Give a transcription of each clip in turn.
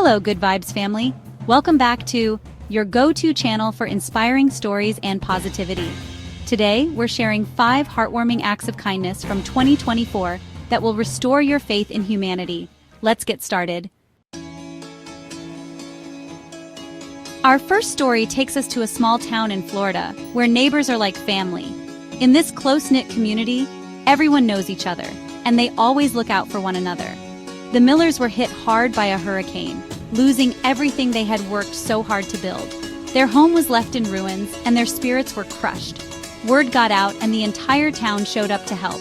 Hello, Good Vibes family. Welcome back to your go-to channel for inspiring stories and positivity. Today, we're sharing 5 heartwarming acts of kindness from 2024 that will restore your faith in humanity. Let's get started. Our first story takes us to a small town in Florida, where neighbors are like family. In this close-knit community, everyone knows each other, and they always look out for one another. The Millers were hit hard by a hurricane, losing everything they had worked so hard to build. Their home was left in ruins, and their spirits were crushed. Word got out, and the entire town showed up to help.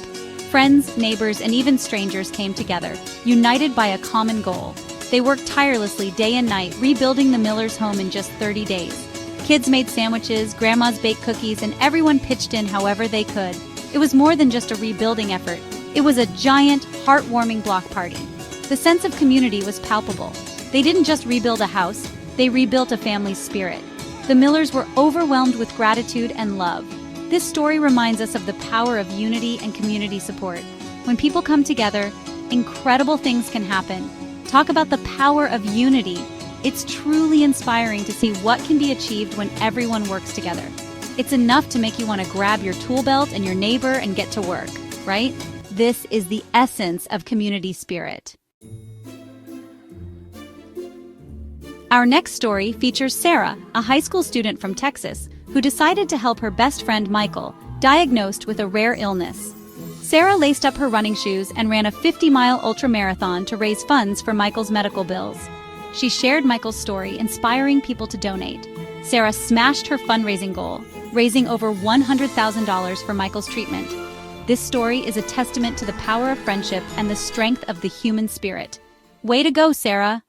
Friends, neighbors, and even strangers came together, united by a common goal. They worked tirelessly day and night, rebuilding the Millers' home in just 30 days. Kids made sandwiches, grandmas baked cookies, and everyone pitched in however they could. It was more than just a rebuilding effort. It was a giant, heartwarming block party. The sense of community was palpable. They didn't just rebuild a house, they rebuilt a family's spirit. The Millers were overwhelmed with gratitude and love. This story reminds us of the power of unity and community support. When people come together, incredible things can happen. Talk about the power of unity. It's truly inspiring to see what can be achieved when everyone works together. It's enough to make you want to grab your tool belt and your neighbor and get to work, right? This is the essence of community spirit. Our next story features Sarah, a high school student from Texas, who decided to help her best friend Michael, diagnosed with a rare illness. Sarah laced up her running shoes and ran a 50-mile ultramarathon to raise funds for Michael's medical bills. She shared Michael's story, inspiring people to donate. Sarah smashed her fundraising goal, raising over $100,000 for Michael's treatment. This story is a testament to the power of friendship and the strength of the human spirit. Way to go, Sarah!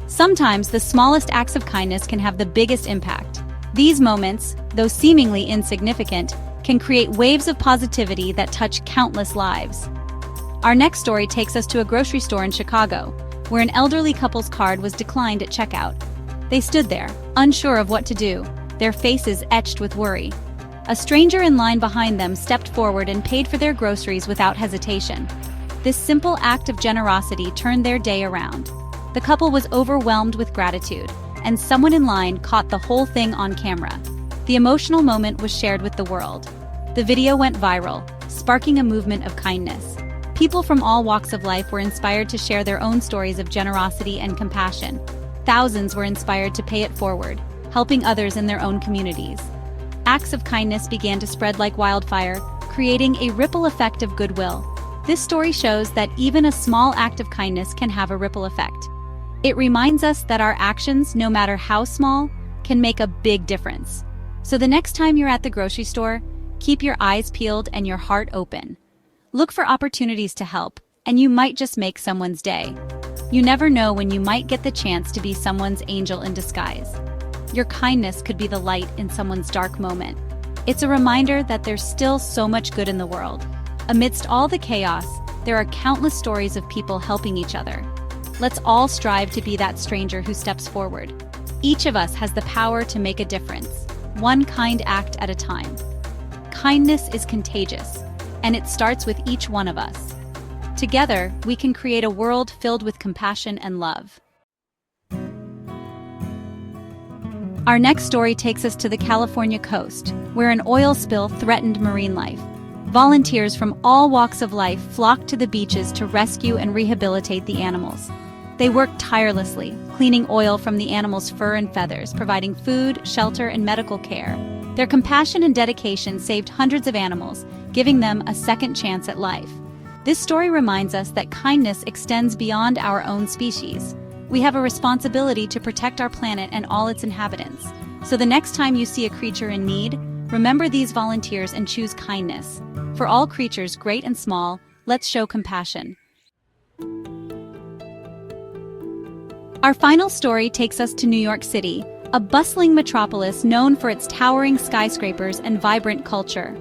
Sometimes the smallest acts of kindness can have the biggest impact. These moments, though seemingly insignificant, can create waves of positivity that touch countless lives. Our next story takes us to a grocery store in Chicago, where an elderly couple's card was declined at checkout. They stood there, unsure of what to do, their faces etched with worry. A stranger in line behind them stepped forward and paid for their groceries without hesitation. This simple act of generosity turned their day around. The couple was overwhelmed with gratitude, and someone in line caught the whole thing on camera. The emotional moment was shared with the world. The video went viral, sparking a movement of kindness. People from all walks of life were inspired to share their own stories of generosity and compassion. Thousands were inspired to pay it forward, helping others in their own communities. Acts of kindness began to spread like wildfire, creating a ripple effect of goodwill. This story shows that even a small act of kindness can have a ripple effect. It reminds us that our actions, no matter how small, can make a big difference. So the next time you're at the grocery store, keep your eyes peeled and your heart open. Look for opportunities to help, and you might just make someone's day. You never know when you might get the chance to be someone's angel in disguise. Your kindness could be the light in someone's dark moment. It's a reminder that there's still so much good in the world. Amidst all the chaos, there are countless stories of people helping each other. Let's all strive to be that stranger who steps forward. Each of us has the power to make a difference, one kind act at a time. Kindness is contagious, and it starts with each one of us. Together, we can create a world filled with compassion and love. Our next story takes us to the California coast, where an oil spill threatened marine life. Volunteers from all walks of life flocked to the beaches to rescue and rehabilitate the animals. They worked tirelessly, cleaning oil from the animals' fur and feathers, providing food, shelter, and medical care. Their compassion and dedication saved hundreds of animals, giving them a second chance at life. This story reminds us that kindness extends beyond our own species. We have a responsibility to protect our planet and all its inhabitants. So the next time you see a creature in need, remember these volunteers and choose kindness. For all creatures, great and small, let's show compassion. Our final story takes us to New York City, a bustling metropolis known for its towering skyscrapers and vibrant culture.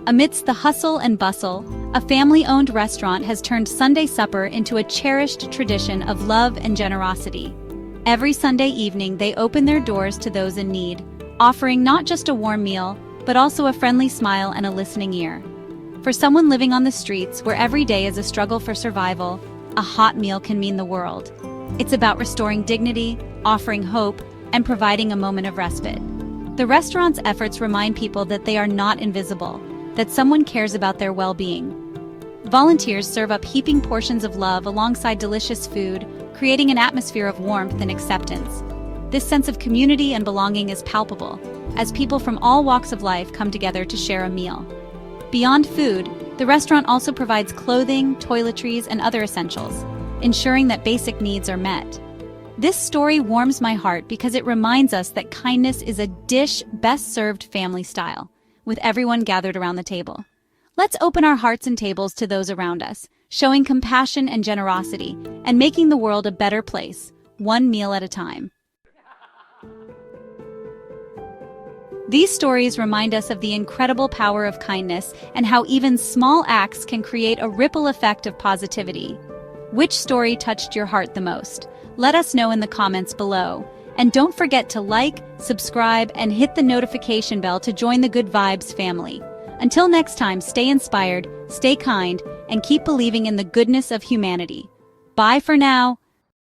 Amidst the hustle and bustle, a family-owned restaurant has turned Sunday supper into a cherished tradition of love and generosity. Every Sunday evening, they open their doors to those in need, offering not just a warm meal, but also a friendly smile and a listening ear. For someone living on the streets where every day is a struggle for survival, a hot meal can mean the world. It's about restoring dignity, offering hope, and providing a moment of respite. The restaurant's efforts remind people that they are not invisible, that someone cares about their well-being. Volunteers serve up heaping portions of love alongside delicious food, creating an atmosphere of warmth and acceptance. This sense of community and belonging is palpable, as people from all walks of life come together to share a meal. Beyond food, the restaurant also provides clothing, toiletries, and other essentials, ensuring that basic needs are met. This story warms my heart because it reminds us that kindness is a dish best served family style, with everyone gathered around the table. Let's open our hearts and tables to those around us, showing compassion and generosity, and making the world a better place, one meal at a time. These stories remind us of the incredible power of kindness and how even small acts can create a ripple effect of positivity. Which story touched your heart the most? Let us know in the comments below. And don't forget to like, subscribe, and hit the notification bell to join the Good Vibes family. Until next time, stay inspired, stay kind, and keep believing in the goodness of humanity. Bye for now.